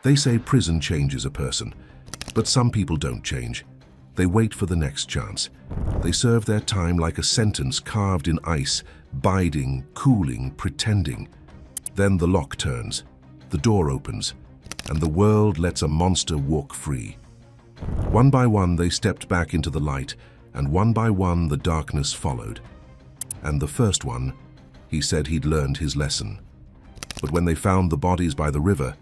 They say prison changes a person, but some people don't change. They wait for the next chance. They serve their time like a sentence carved in ice, biding, cooling, pretending. Then the lock turns, the door opens, and the world lets a monster walk free. One by one they stepped back into the light, and one by one the darkness followed. And the first one, he said he'd learned his lesson. But when they found the bodies by the river,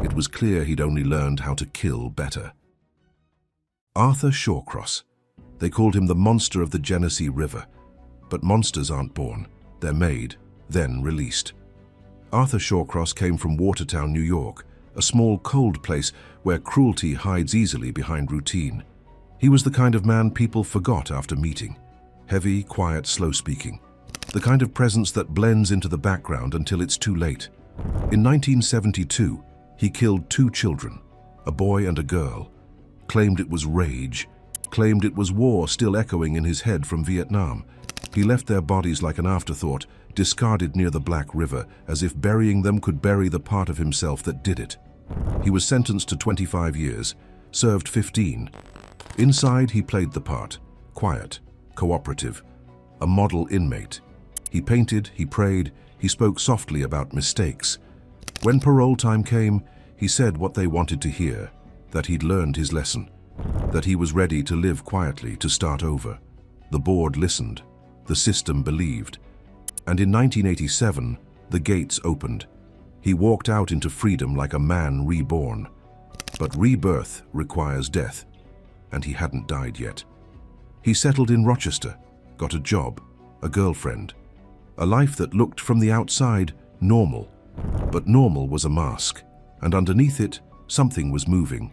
it was clear he'd only learned how to kill better. Arthur Shawcross. They called him the monster of the Genesee River. But monsters aren't born, they're made, then released. Arthur Shawcross came from Watertown, New York, a small, cold place where cruelty hides easily behind routine. He was the kind of man people forgot after meeting. Heavy, quiet, slow-speaking. The kind of presence that blends into the background until it's too late. In 1972, he killed 2 children, a boy and a girl, claimed it was rage, claimed it was war still echoing in his head from Vietnam. He left their bodies like an afterthought, discarded near the Black River, as if burying them could bury the part of himself that did it. He was sentenced to 25 years, served 15. Inside, he played the part, quiet, cooperative, a model inmate. He painted, he prayed, he spoke softly about mistakes. When parole time came, he said what they wanted to hear, that he'd learned his lesson, that he was ready to live quietly, to start over. The board listened, the system believed. And in 1987, the gates opened. He walked out into freedom like a man reborn. But rebirth requires death, and he hadn't died yet. He settled in Rochester, got a job, a girlfriend, a life that looked from the outside normal. But normal was a mask, and underneath it, something was moving.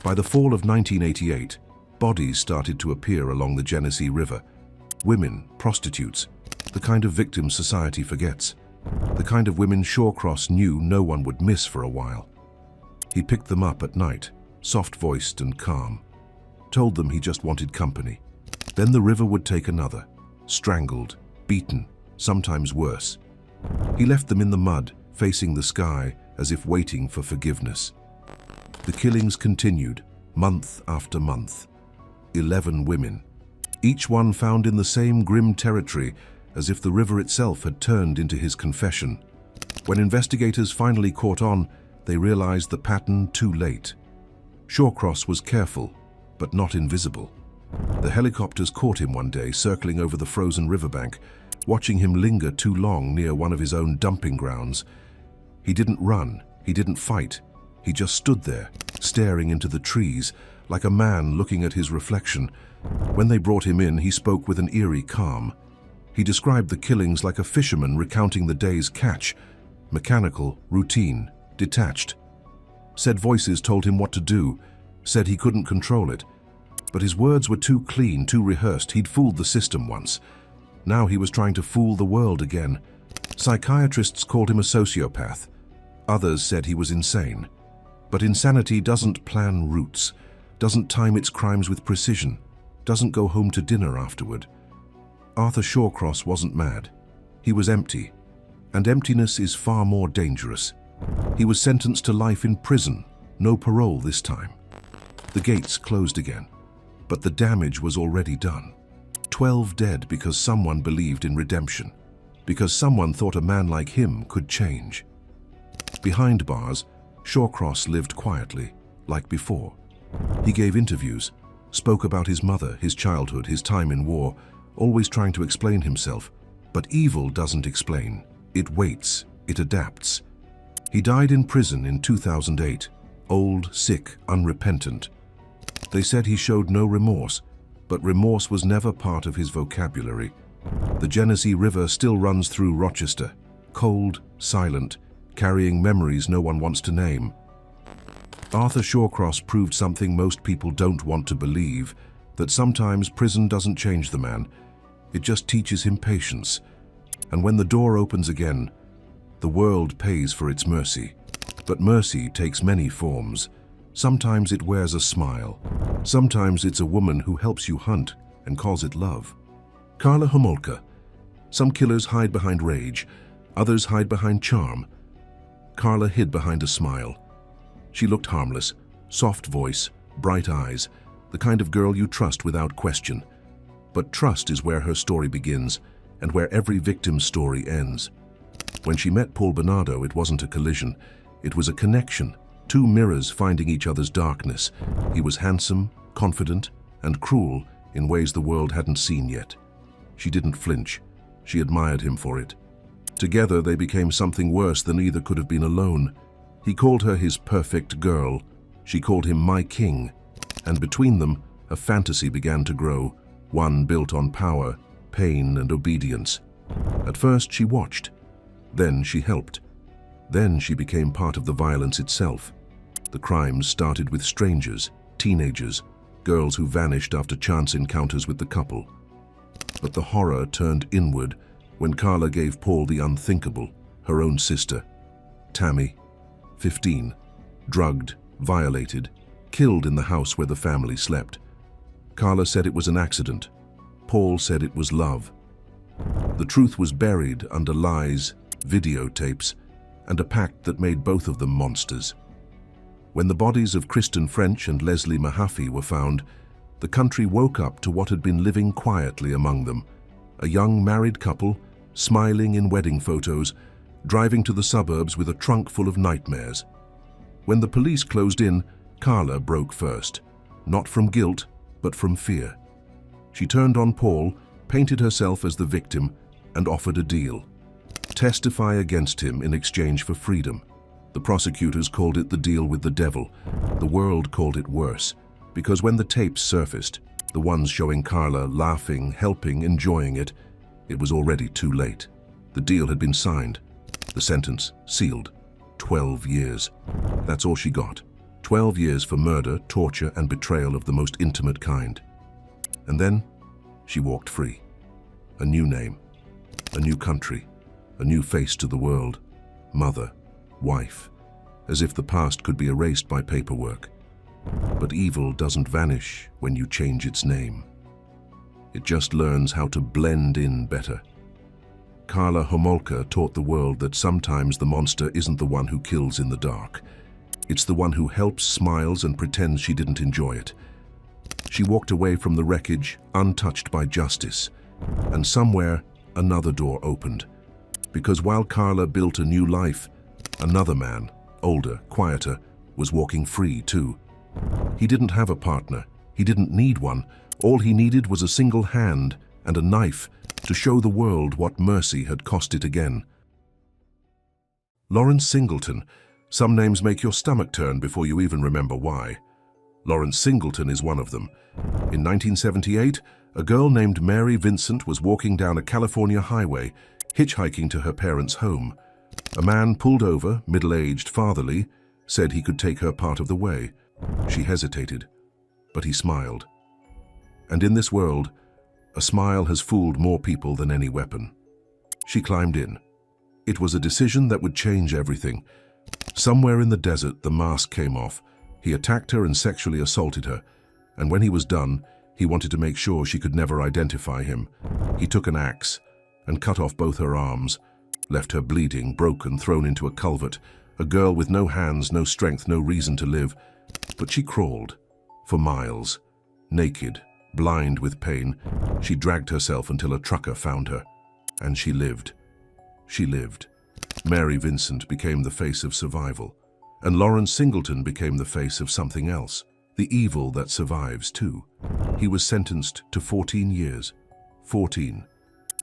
By the fall of 1988, bodies started to appear along the Genesee River. Women, prostitutes, the kind of victims society forgets. The kind of women Shawcross knew no one would miss for a while. He picked them up at night, soft-voiced and calm. Told them he just wanted company. Then the river would take another, strangled, beaten, sometimes worse. He left them in the mud, facing the sky, as if waiting for forgiveness. The killings continued, month after month. 11 women, each one found in the same grim territory, as if the river itself had turned into his confession. When investigators finally caught on, they realized the pattern too late. Shawcross was careful, but not invisible. The helicopters caught him one day, circling over the frozen riverbank, watching him linger too long near one of his own dumping grounds. He didn't run, he didn't fight. He just stood there, staring into the trees, like a man looking at his reflection. When they brought him in, he spoke with an eerie calm. He described the killings like a fisherman recounting the day's catch, mechanical, routine, detached. Said voices told him what to do, said he couldn't control it. But his words were too clean, too rehearsed. He'd fooled the system once. Now he was trying to fool the world again. Psychiatrists called him a sociopath. Others said he was insane. But insanity doesn't plan routes, doesn't time its crimes with precision, doesn't go home to dinner afterward. Arthur Shawcross wasn't mad. He was empty, and emptiness is far more dangerous. He was sentenced to life in prison, no parole this time. The gates closed again, but the damage was already done. 12 dead because someone believed in redemption, because someone thought a man like him could change. Behind bars, Shawcross lived quietly, like before. He gave interviews, spoke about his mother, his childhood, his time in war, always trying to explain himself. But evil doesn't explain. It waits, it adapts. He died in prison in 2008, old, sick, unrepentant. They said he showed no remorse, but remorse was never part of his vocabulary. The Genesee River still runs through Rochester, cold, silent, carrying memories no one wants to name. Arthur Shawcross proved something most people don't want to believe, that sometimes prison doesn't change the man, it just teaches him patience. And when the door opens again, the world pays for its mercy. But mercy takes many forms. Sometimes it wears a smile. Sometimes it's a woman who helps you hunt and calls it love. Karla Homolka. Some killers hide behind rage, others hide behind charm. Karla hid behind a smile. She looked harmless, soft voice, bright eyes, the kind of girl you trust without question. But trust is where her story begins and where every victim's story ends. When she met Paul Bernardo, it wasn't a collision, it was a connection, two mirrors finding each other's darkness. He was handsome, confident, and cruel in ways the world hadn't seen yet. She didn't flinch. She admired him for it. Together they became something worse than either could have been alone. He called her his perfect girl. She called him my king. And between them, a fantasy began to grow, one built on power, pain, and obedience. At first she watched. Then she helped. Then she became part of the violence itself. The crimes started with strangers, teenagers, girls who vanished after chance encounters with the couple. But the horror turned inward when Carla gave Paul the unthinkable, her own sister. Tammy, 15, drugged, violated, killed in the house where the family slept. Carla said it was an accident. Paul said it was love. The truth was buried under lies, videotapes, and a pact that made both of them monsters. When the bodies of Kristen French and Leslie Mahaffey were found, the country woke up to what had been living quietly among them. A young married couple, smiling in wedding photos, driving to the suburbs with a trunk full of nightmares. When the police closed in, Carla broke first. Not from guilt, but from fear. She turned on Paul, painted herself as the victim, and offered a deal. Testify against him in exchange for freedom. The prosecutors called it the deal with the devil. The world called it worse, because when the tapes surfaced, the ones showing Carla laughing, helping, enjoying it, it was already too late. The deal had been signed. The sentence sealed. 12 years. That's all she got. 12 years for murder, torture, and betrayal of the most intimate kind. And then, she walked free. A new name, a new country, a new face to the world. Mother, wife, as if the past could be erased by paperwork. But evil doesn't vanish when you change its name. It just learns how to blend in better. Carla Homolka taught the world that sometimes the monster isn't the one who kills in the dark. It's the one who helps, smiles, and pretends she didn't enjoy it. She walked away from the wreckage, untouched by justice. And somewhere, another door opened. Because while Carla built a new life, another man, older, quieter, was walking free too. He didn't have a partner. He didn't need one. All he needed was a single hand and a knife to show the world what mercy had cost it again. Lawrence Singleton. Some names make your stomach turn before you even remember why. Lawrence Singleton is one of them. In 1978, a girl named Mary Vincent was walking down a California highway, hitchhiking to her parents' home. A man pulled over, middle-aged, fatherly, said he could take her part of the way. She hesitated, but he smiled. And in this world, a smile has fooled more people than any weapon. She climbed in. It was a decision that would change everything. Somewhere in the desert, the mask came off. He attacked her and sexually assaulted her, and when he was done, he wanted to make sure she could never identify him. He took an axe and cut off both her arms, left her bleeding, broken, thrown into a culvert, a girl with no hands, no strength, no reason to live. But she crawled, for miles. Naked, blind with pain, she dragged herself until a trucker found her. And she lived. She lived. Mary Vincent became the face of survival. And Lawrence Singleton became the face of something else. The evil that survives, too. He was sentenced to 14 years. 14.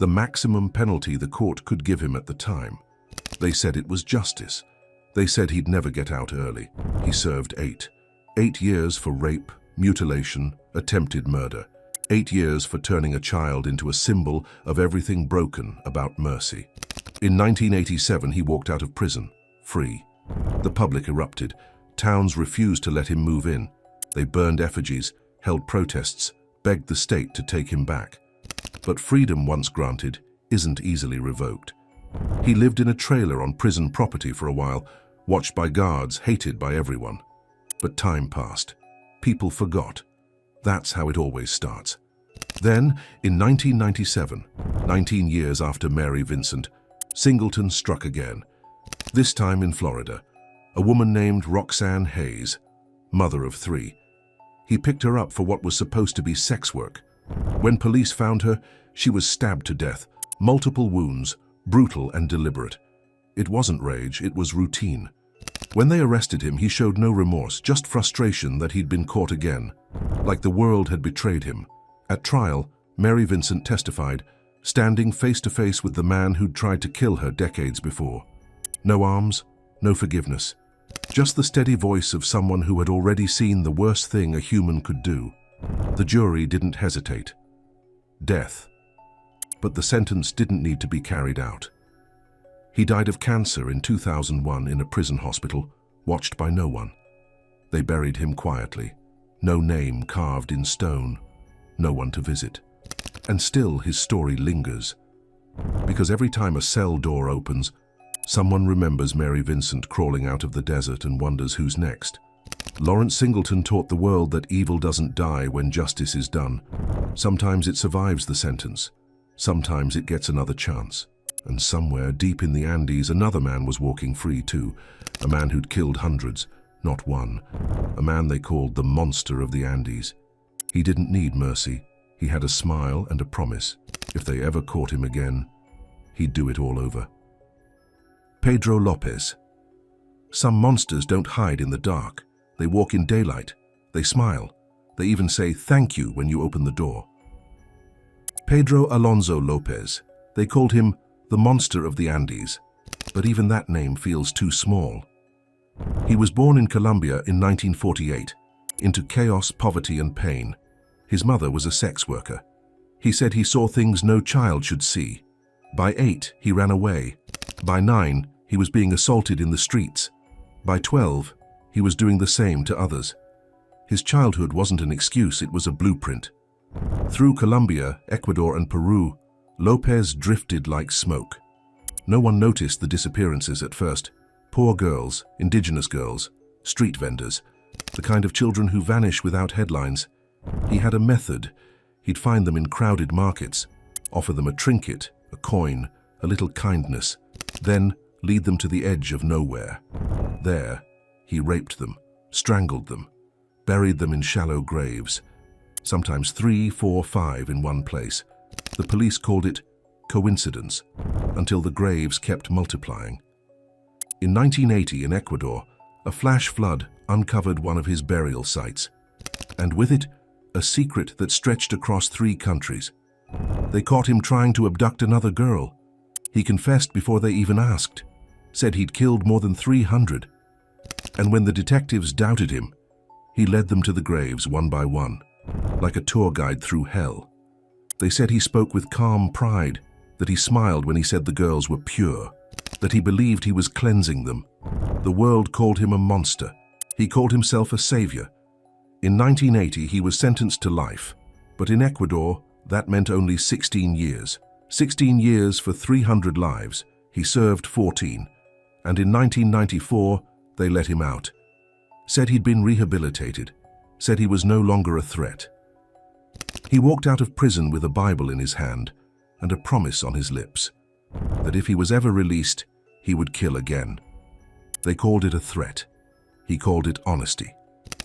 The maximum penalty the court could give him at the time. They said it was justice. They said he'd never get out early. He served 8. 8 years for rape, mutilation, attempted murder. 8 years for turning a child into a symbol of everything broken about mercy. In 1987, he walked out of prison, free. The public erupted. Towns refused to let him move in. They burned effigies, held protests, begged the state to take him back. But freedom once granted isn't easily revoked. He lived in a trailer on prison property for a while, watched by guards, hated by everyone. But time passed. People forgot. That's how it always starts. Then, in 1997, 19 years after Mary Vincent, Singleton struck again. This time in Florida. a woman named Roxanne Hayes, mother of 3. He picked her up for what was supposed to be sex work. When police found her, she was stabbed to death, multiple wounds, brutal and deliberate. It wasn't rage, it was routine. When they arrested him, he showed no remorse, just frustration that he'd been caught again, like the world had betrayed him. At trial, Mary Vincent testified, standing face to face with the man who'd tried to kill her decades before. No arms, no forgiveness. Just the steady voice of someone who had already seen the worst thing a human could do. The jury didn't hesitate. Death. But the sentence didn't need to be carried out. He died of cancer in 2001 in a prison hospital, watched by no one. They buried him quietly, no name carved in stone, no one to visit. And still his story lingers. Because every time a cell door opens, someone remembers Mary Vincent crawling out of the desert and wonders who's next. Lawrence Singleton taught the world that evil doesn't die when justice is done. Sometimes it survives the sentence. Sometimes it gets another chance. And somewhere deep in the Andes, another man was walking free too. A man who'd killed hundreds, not one. A man they called the monster of the Andes. He didn't need mercy. He had a smile and a promise. If they ever caught him again, he'd do it all over. Pedro Lopez. Some monsters don't hide in the dark. They walk in daylight. They smile. They even say thank you when you open the door. Pedro Alonso Lopez. They called him the monster of the Andes, but even that name feels too small. He was born in Colombia in 1948, into chaos, poverty and pain. His mother was a sex worker. He said he saw things no child should see. By 8, he ran away. By 9, he was being assaulted in the streets. By 12, he was doing the same to others. His childhood wasn't an excuse, it was a blueprint. Through Colombia, Ecuador and Peru, Lopez drifted like smoke. No one noticed the disappearances at first. Poor girls, indigenous girls, street vendors, the kind of children who vanish without headlines. He had a method. He'd find them in crowded markets, offer them a trinket, a coin, a little kindness, then lead them to the edge of nowhere. There, he raped them, strangled them, buried them in shallow graves, sometimes 3, 4, 5 in one place. The police called it coincidence, until the graves kept multiplying. In 1980 in Ecuador, a flash flood uncovered one of his burial sites, and with it, a secret that stretched across 3 countries. They caught him trying to abduct another girl. He confessed before they even asked, said he'd killed more than 300. And when the detectives doubted him, he led them to the graves one by one, like a tour guide through hell. They said he spoke with calm pride, that he smiled when he said the girls were pure, that he believed he was cleansing them. The world called him a monster. He called himself a savior. In 1980, he was sentenced to life, but in Ecuador, that meant only 16 years. 16 years for 300 lives. He served 14, and in 1994, they let him out. Said he'd been rehabilitated, said he was no longer a threat. He walked out of prison with a Bible in his hand and a promise on his lips, that if he was ever released, he would kill again. They called it a threat. He called it honesty.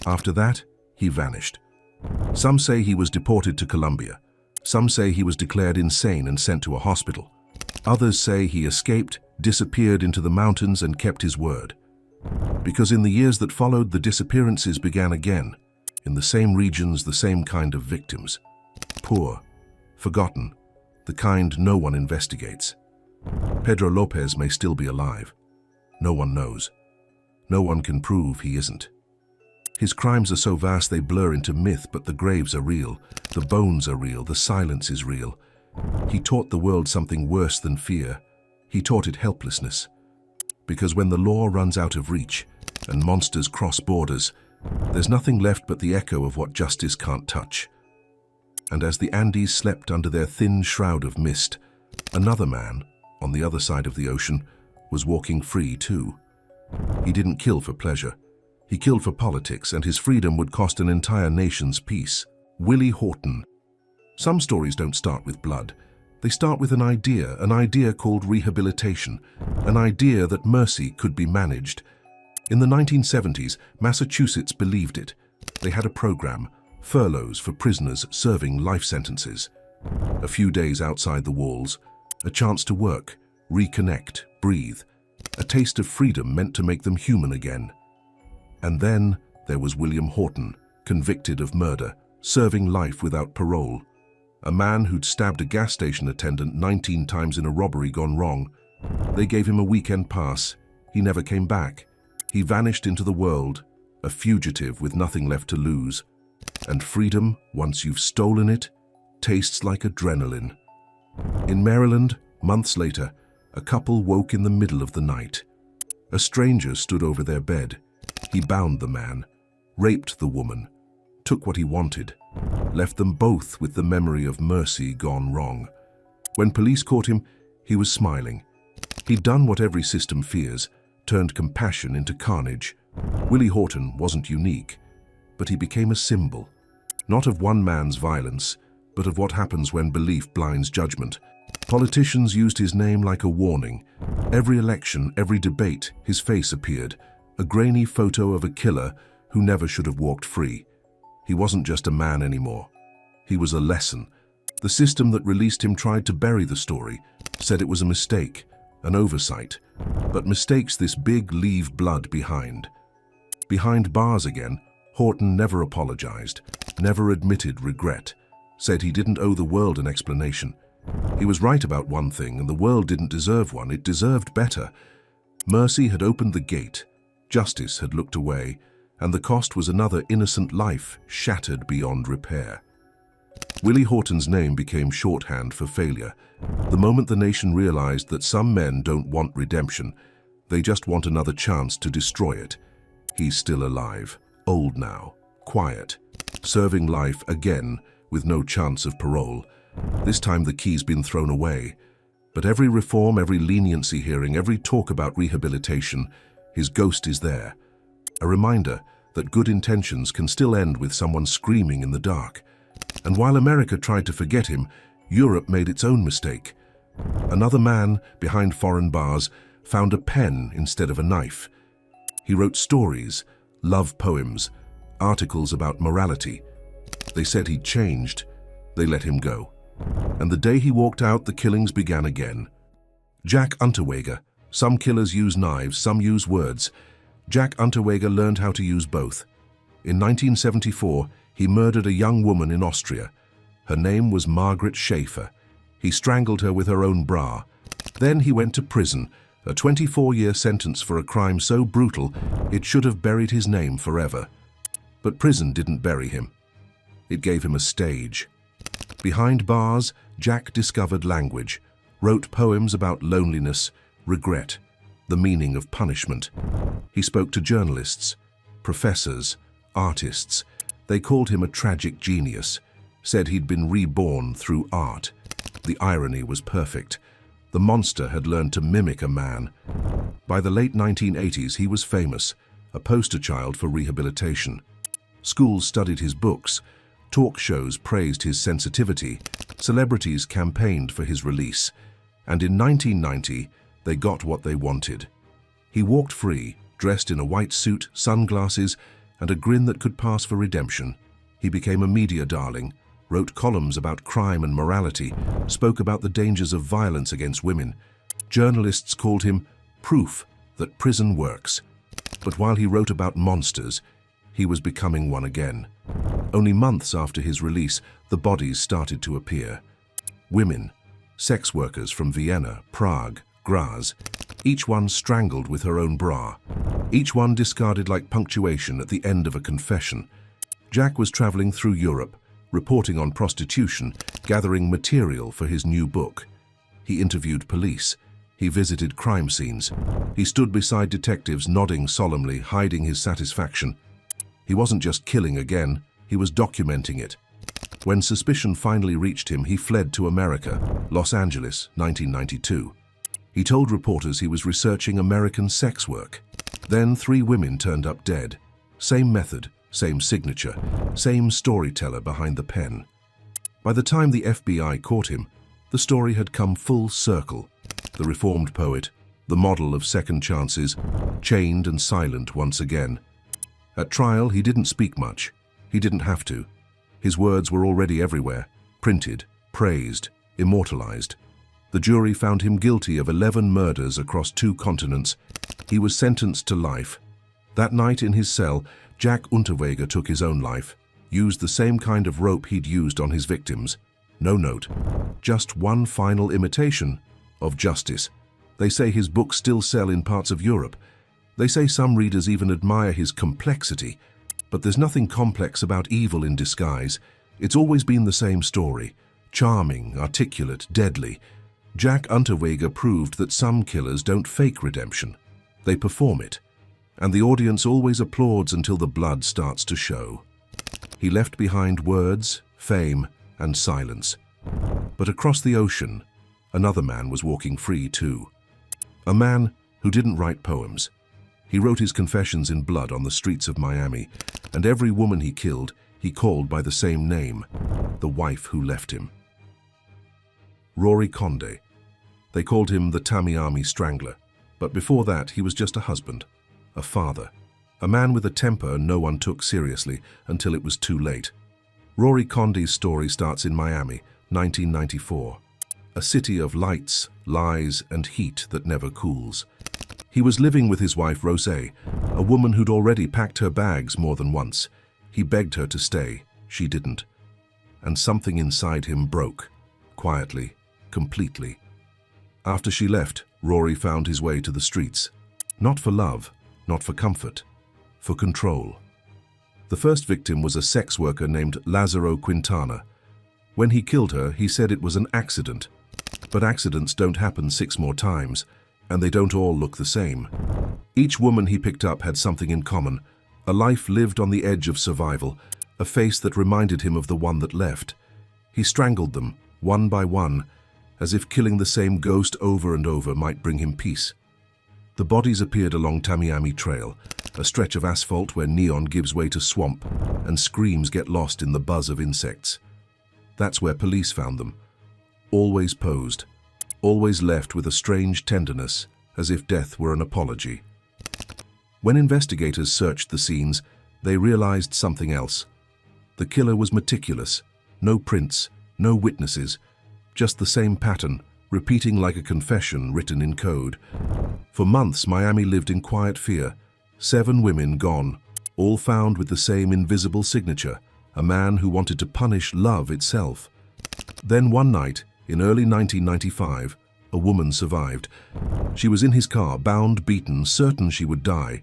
After that, he vanished. Some say he was deported to Colombia. Some say he was declared insane and sent to a hospital. Others say he escaped, disappeared into the mountains and kept his word. Because in the years that followed, the disappearances began again, in the same regions, the same kind of victims. Poor, forgotten, the kind no one investigates. Pedro Lopez may still be alive. No one knows. No one can prove he isn't. His crimes are so vast they blur into myth, but the graves are real, the bones are real, the silence is real. He taught the world something worse than fear. He taught it helplessness. Because when the law runs out of reach and monsters cross borders, there's nothing left but the echo of what justice can't touch. And as the Andes slept under their thin shroud of mist, another man, on the other side of the ocean, was walking free too. He didn't kill for pleasure. He killed for politics, and his freedom would cost an entire nation's peace. Willie Horton. Some stories don't start with blood. They start with an idea called rehabilitation, an idea that mercy could be managed. In the 1970s, Massachusetts believed it. They had a program, furloughs for prisoners serving life sentences. A few days outside the walls, a chance to work, reconnect, breathe. A taste of freedom meant to make them human again. And then there was William Horton, convicted of murder, serving life without parole. A man who'd stabbed a gas station attendant 19 times in a robbery gone wrong. They gave him a weekend pass. He never came back. He vanished into the world, a fugitive with nothing left to lose. And freedom, once you've stolen it, tastes like adrenaline. In Maryland, months later, a couple woke in the middle of the night. A stranger stood over their bed. He bound the man, raped the woman, took what he wanted, left them both with the memory of mercy gone wrong. When police caught him, he was smiling. He'd done what every system fears, turned compassion into carnage. Willie Horton wasn't unique, but he became a symbol, not of one man's violence, but of what happens when belief blinds judgment. Politicians used his name like a warning. Every election, every debate, his face appeared, a grainy photo of a killer who never should have walked free. He wasn't just a man anymore. He was a lesson. The system that released him tried to bury the story, said it was a mistake, an oversight. But mistakes this big leave blood behind. Behind bars again, Horton never apologized, never admitted regret, said he didn't owe the world an explanation. He was right about one thing, and the world didn't deserve one. It deserved better. Mercy had opened the gate, justice had looked away, and the cost was another innocent life shattered beyond repair. Willie Horton's name became shorthand for failure. The moment the nation realized that some men don't want redemption, they just want another chance to destroy it. He's still alive, old now, quiet, serving life again with no chance of parole. This time the key's been thrown away. But every reform, every leniency hearing, every talk about rehabilitation, his ghost is there. A reminder that good intentions can still end with someone screaming in the dark. And while America tried to forget him, Europe made its own mistake. Another man, behind foreign bars, found a pen instead of a knife. He wrote stories, love poems, articles about morality. They said he'd changed. They let him go. And the day he walked out, the killings began again. Jack Unterweger. Some killers use knives, some use words. Jack Unterweger learned how to use both. In 1974, he murdered a young woman in Austria. Her name was Margaret Schaefer. He strangled her with her own bra. Then he went to prison, a 24-year sentence for a crime so brutal it should have buried his name forever. But prison didn't bury him. It gave him a stage. Behind bars, Jack discovered language, wrote poems about loneliness, regret, the meaning of punishment. He spoke to journalists, professors, artists. They called him a tragic genius, said he'd been reborn through art. The irony was perfect. The monster had learned to mimic a man. By the late 1980s, he was famous, a poster child for rehabilitation. Schools studied his books. Talk shows praised his sensitivity. Celebrities campaigned for his release. And in 1990, they got what they wanted. He walked free, dressed in a white suit, sunglasses, and a grin that could pass for redemption. He became a media darling, wrote columns about crime and morality, spoke about the dangers of violence against women. Journalists called him proof that prison works. But while he wrote about monsters, he was becoming one again. Only months after his release, the bodies started to appear. Women, sex workers from Vienna, Prague, Graz, each one strangled with her own bra, each one discarded like punctuation at the end of a confession. Jack was traveling through Europe, reporting on prostitution, gathering material for his new book. He interviewed police. He visited crime scenes. He stood beside detectives, nodding solemnly, hiding his satisfaction. He wasn't just killing again, he was documenting it. When suspicion finally reached him, he fled to America, Los Angeles, 1992. He told reporters he was researching American sex work. Then 3 women turned up dead. Same method, same signature, same storyteller behind the pen. By the time the FBI caught him, the story had come full circle. The reformed poet, the model of second chances, chained and silent once again. At trial, he didn't speak much. He didn't have to. His words were already everywhere, printed, praised, immortalized. The jury found him guilty of 11 murders across 2 continents. He was sentenced to life. That night in his cell, Jack Unterweger took his own life, used the same kind of rope he'd used on his victims. No note, just one final imitation of justice. They say his books still sell in parts of Europe. They say some readers even admire his complexity. But there's nothing complex about evil in disguise. It's always been the same story. Charming, articulate, deadly. Jack Unterweger proved that some killers don't fake redemption. They perform it. And the audience always applauds until the blood starts to show. He left behind words, fame, and silence. But across the ocean, another man was walking free too. A man who didn't write poems. He wrote his confessions in blood on the streets of Miami, and every woman he killed, he called by the same name, the wife who left him. Rory Conde. They called him the Tamiami strangler, but before that he was just a husband, a father, a man with a temper no one took seriously until it was too late. Rory Conde's story starts in Miami, 1994, a city of lights, lies, and heat that never cools. He was living with his wife Rosé, a woman who'd already packed her bags more than once. He begged her to stay. She didn't. And something inside him broke, quietly, completely. After she left, Rory found his way to the streets. Not for love, not for comfort, for control. The first victim was a sex worker named Lázaro Quintana. When he killed her, he said it was an accident. But accidents don't happen 6 more times, and they don't all look the same. Each woman he picked up had something in common, a life lived on the edge of survival, a face that reminded him of the one that left. He strangled them, one by one, as if killing the same ghost over and over might bring him peace. The bodies appeared along Tamiami Trail, a stretch of asphalt where neon gives way to swamp, and screams get lost in the buzz of insects. That's where police found them, always posed, always left with a strange tenderness, as if death were an apology. When investigators searched the scenes, they realized something else. The killer was meticulous, no prints, no witnesses, just the same pattern, repeating like a confession written in code. For months, Miami lived in quiet fear. 7 women gone, all found with the same invisible signature, a man who wanted to punish love itself. Then one night, in early 1995, a woman survived. She was in his car, bound, beaten, certain she would die.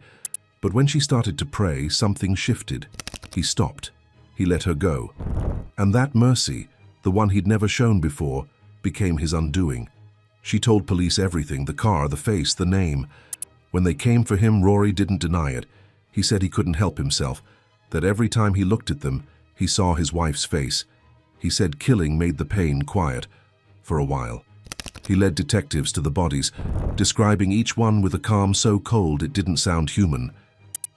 But when she started to pray, something shifted. He stopped. He let her go. And that mercy, the one he'd never shown before, became his undoing. She told police everything, the car, the face, the name. When they came for him, Rory didn't deny it. He said he couldn't help himself, that every time he looked at them, he saw his wife's face. He said killing made the pain quiet, for a while. He led detectives to the bodies, describing each one with a calm so cold it didn't sound human.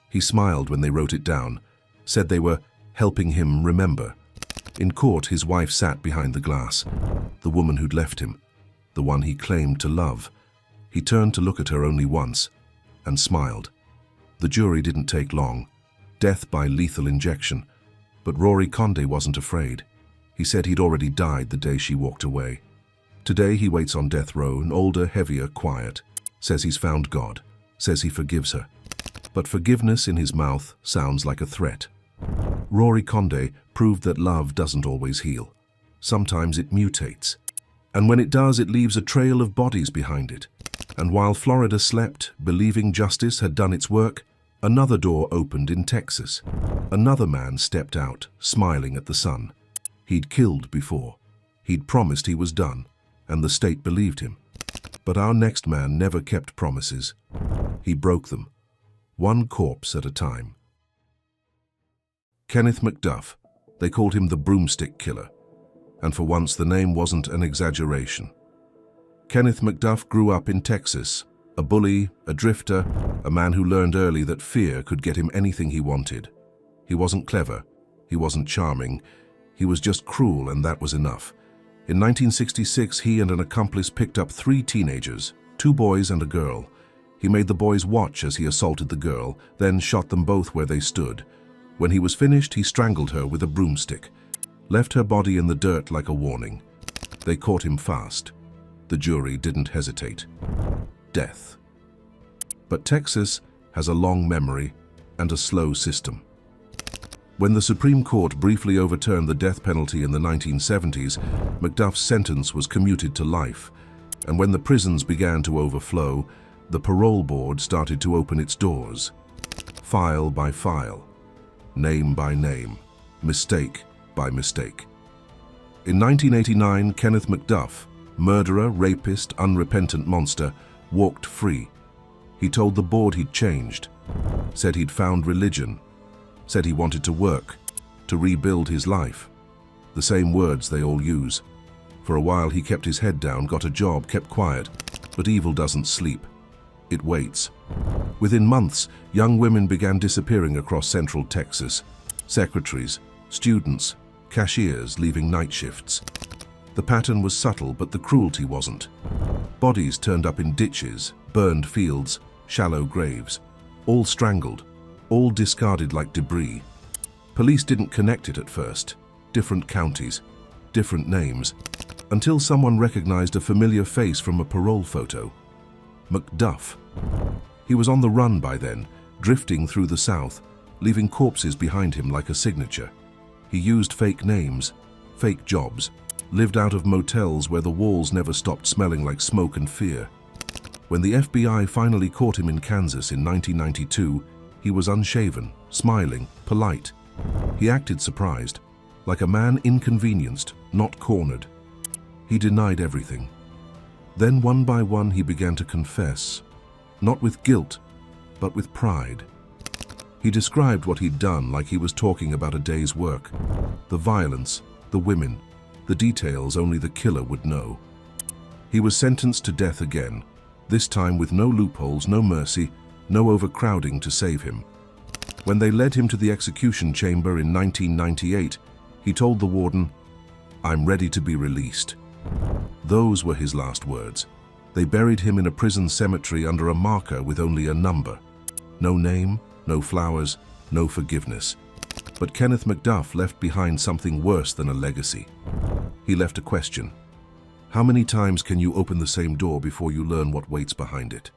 He smiled when they wrote it down, said they were helping him remember. In court, his wife sat behind the glass, the woman who'd left him, the one he claimed to love. He turned to look at her only once, and smiled. The jury didn't take long. Death by lethal injection. But Rory Conde wasn't afraid. He said he'd already died the day she walked away. Today he waits on death row, an older, heavier, quiet. Says he's found God. Says he forgives her. But forgiveness in his mouth sounds like a threat. Rory Conde proved that love doesn't always heal. Sometimes it mutates. And when it does, it leaves a trail of bodies behind it. And while Florida slept, believing justice had done its work, another door opened in Texas. Another man stepped out, smiling at the sun. He'd killed before. He'd promised he was done, and the state believed him. But our next man never kept promises. He broke them, one corpse at a time. Kenneth McDuff. They called him the broomstick killer. And for once the name wasn't an exaggeration. Kenneth McDuff grew up in Texas, a bully, a drifter, a man who learned early that fear could get him anything he wanted. He wasn't clever, he wasn't charming, he was just cruel, and that was enough. In 1966, he and an accomplice picked up 3 teenagers, 2 boys and a girl. He made the boys watch as he assaulted the girl, then shot them both where they stood. When he was finished, he strangled her with a broomstick, left her body in the dirt like a warning. They caught him fast. The jury didn't hesitate. Death. But Texas has a long memory and a slow system. When the Supreme Court briefly overturned the death penalty in the 1970s, McDuff's sentence was commuted to life. And when the prisons began to overflow, the parole board started to open its doors. File by file, name by name, mistake by mistake. In 1989, Kenneth McDuff, murderer, rapist, unrepentant monster, walked free. He told the board he'd changed, said he'd found religion, said he wanted to work, to rebuild his life. The same words they all use. For a while he kept his head down, got a job, kept quiet. But evil doesn't sleep. It waits. Within months, young women began disappearing across central Texas. Secretaries, students, cashiers leaving night shifts. The pattern was subtle, but the cruelty wasn't. Bodies turned up in ditches, burned fields, shallow graves. All strangled, all discarded like debris. Police didn't connect it at first. Different counties, different names, until someone recognized a familiar face from a parole photo. McDuff. He was on the run by then, drifting through the South, leaving corpses behind him like a signature. He used fake names, fake jobs, lived out of motels where the walls never stopped smelling like smoke and fear. When the FBI finally caught him in Kansas in 1992, he was unshaven, smiling, polite. He acted surprised, like a man inconvenienced, not cornered. He denied everything. Then one by one he began to confess, not with guilt, but with pride. He described what he'd done like he was talking about a day's work. The violence, the women, the details only the killer would know. He was sentenced to death again, this time with no loopholes, no mercy, no overcrowding to save him. When they led him to the execution chamber in 1998, he told the warden, "I'm ready to be released." Those were his last words. They buried him in a prison cemetery under a marker with only a number. No name, no flowers, no forgiveness. But Kenneth McDuff left behind something worse than a legacy. He left a question. How many times can you open the same door before you learn what waits behind it?